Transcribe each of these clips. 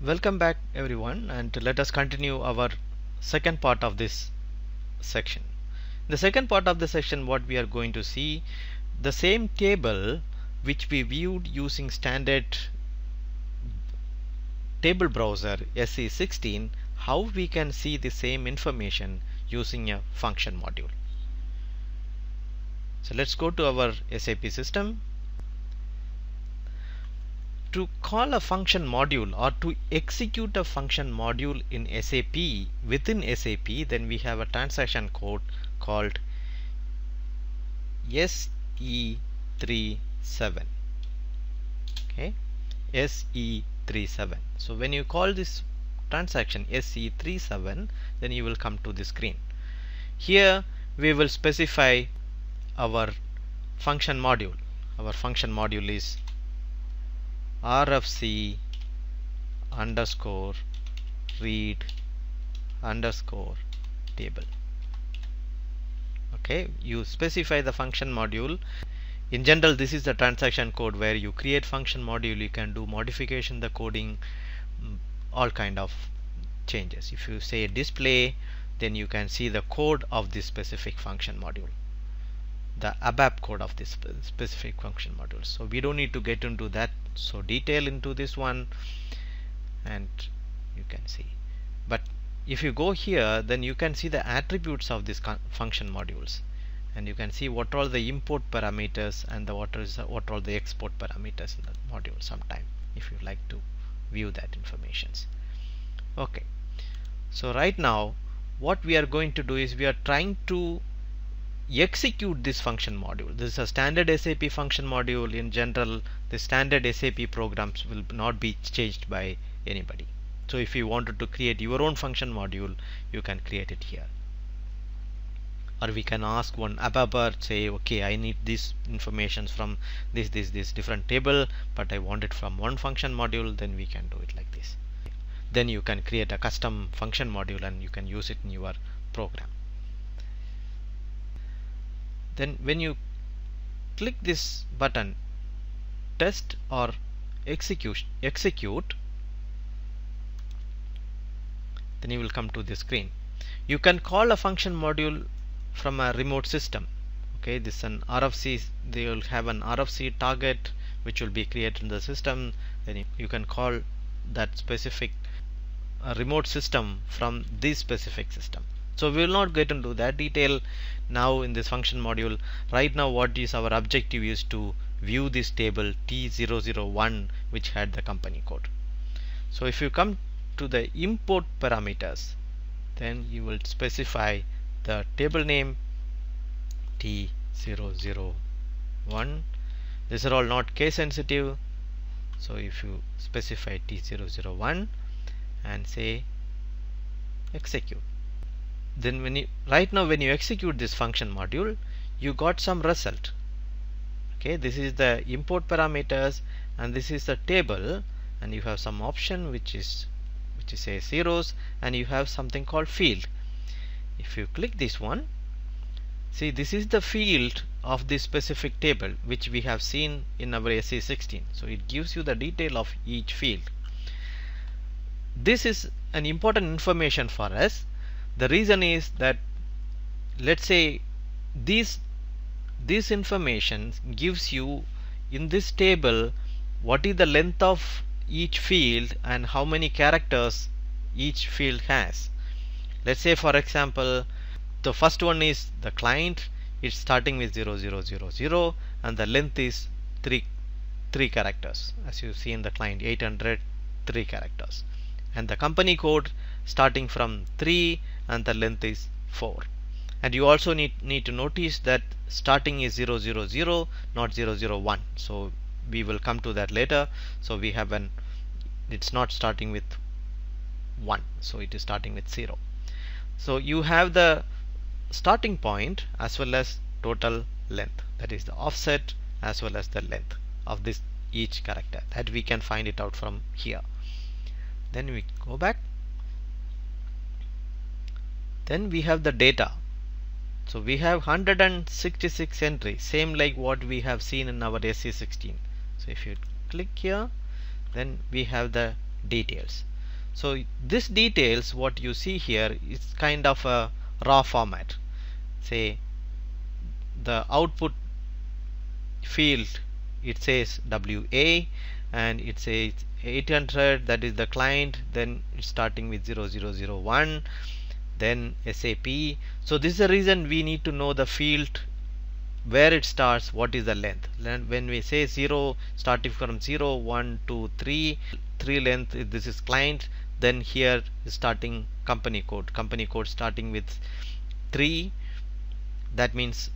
Welcome back everyone, and let us continue our second part of this section. In the second part of the section, what we are going to see, the same table which we viewed using standard table browser SE16, how we can see the same information using a function module. So let's go to our SAP system. To call a function module or to execute a function module in SAP, within SAP, then we have a transaction code called SE37. Okay, SE37. So when you call this transaction SE37, then you will come to the screen. Here we will specify our function module. Our function module is RFC underscore read underscore table. Okay, you specify the function module. In general, this is the transaction code where you create function module, you can do modification, the coding, all kind of changes. If you say display, then you can see the code of this specific function module, the ABAP code of this specific function module. So we don't need to get into that so detail into this one, and you can see. But if you go here, then you can see the attributes of these function modules, and you can see what are the import parameters and what are all the export parameters in the module sometime, if you like to view that information. Okay, so right now what we are going to do is we are trying to execute this function module. This is a standard SAP function module. In general, the standard SAP programs will not be changed by anybody. So if you wanted to create your own function module, you can create it here. Or we can ask one ABAPer, say, okay, I need this information from this different table, but I want it from one function module, then we can do it like this. Then you can create a custom function module and you can use it in your program. Then when you click this button, test or execute, then you will come to this screen. You can call a function module from a remote system. Okay, this is an RFC. They will have an RFC target which will be created in the system. Then you can call that specific remote system from this specific system. So we will not get into that detail now in this function module. Right now what is our objective is to view this table T001 which had the company code. So if you come to the import parameters, then you will specify the table name T001. These are all not case sensitive. So if you specify T001 and say execute, then when you execute this function module, you got some result. Okay, this is the import parameters and this is the table, and you have some option which is say zeros, and you have something called field. If you click this one, see, this is the field of this specific table which we have seen in our SE16. So it gives you the detail of each field. This is an important information for us. The reason is that, let's say, this information gives you in this table what is the length of each field and how many characters each field has. Let's say, for example, the first one is the client. It's starting with 0000 and the length is 3 characters. As you see in the client, 803 characters. And the company code starting from 3 and the length is 4. And you also need to notice that starting is 000, not 001. So we will come to that later. So we have it's not starting with 1, so it is starting with 0. So you have the starting point as well as total length, that is the offset as well as the length of this each character, that we can find it out from here. Then we go back. Then we have the data. So we have 166 entries, same like what we have seen in our SE16. So if you click here, then we have the details. So this details, what you see here, is kind of a raw format. Say the output field, it says WA, and it says 800, that is the client, then it's starting with 0001, then SAP. So this is the reason we need to know the field where it starts, what is the length. When we say 0, starting from 0, 1, 2, 3, 3 length, this is client, then here is starting company code starting with 3. That means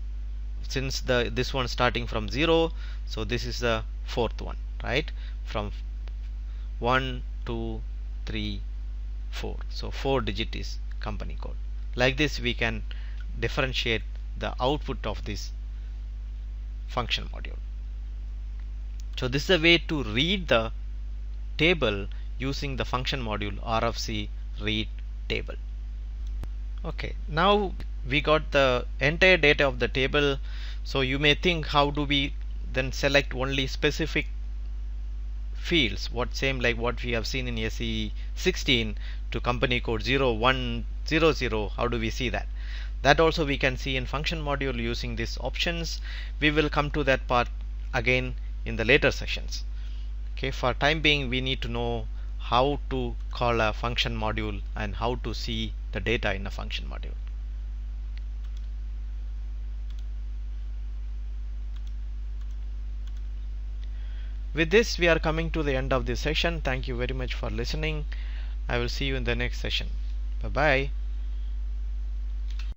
since this one starting from 0, so this is the fourth one, right? From 1, 2, 3, 4. So 4 digit is company code. Like this we can differentiate the output of this function module. So this is a way to read the table using the function module RFC read table. Okay, now we got the entire data of the table. So you may think, how do we then select only specific fields, what same like what we have seen in SE 16 to company code 0100? How do we see that? That also we can see in function module using these options. We will come to that part again in the later sessions. Okay, for time being we need to know how to call a function module and how to see the data in a function module. With this we are coming to the end of this session. Thank you very much for listening. I will see you in the next session. Bye bye.